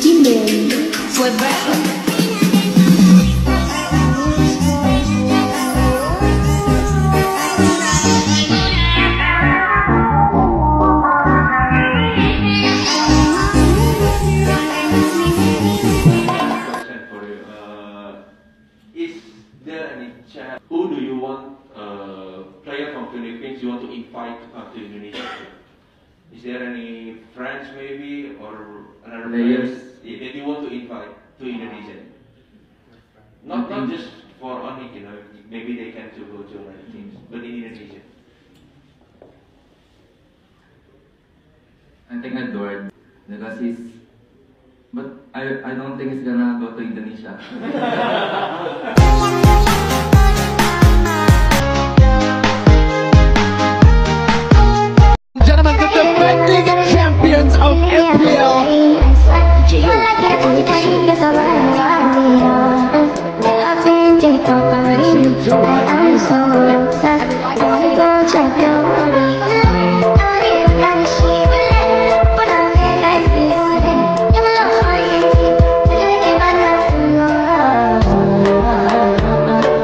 Kimberly fue bravo. Who do you want, player from Philippines you want to invite to come to Indonesia? Is there any friends maybe or another players that you want to invite to Indonesia? Not just for only, maybe they can to go to other teams, but in Indonesia. I think Edward, because but I don't think he's gonna go to Indonesia.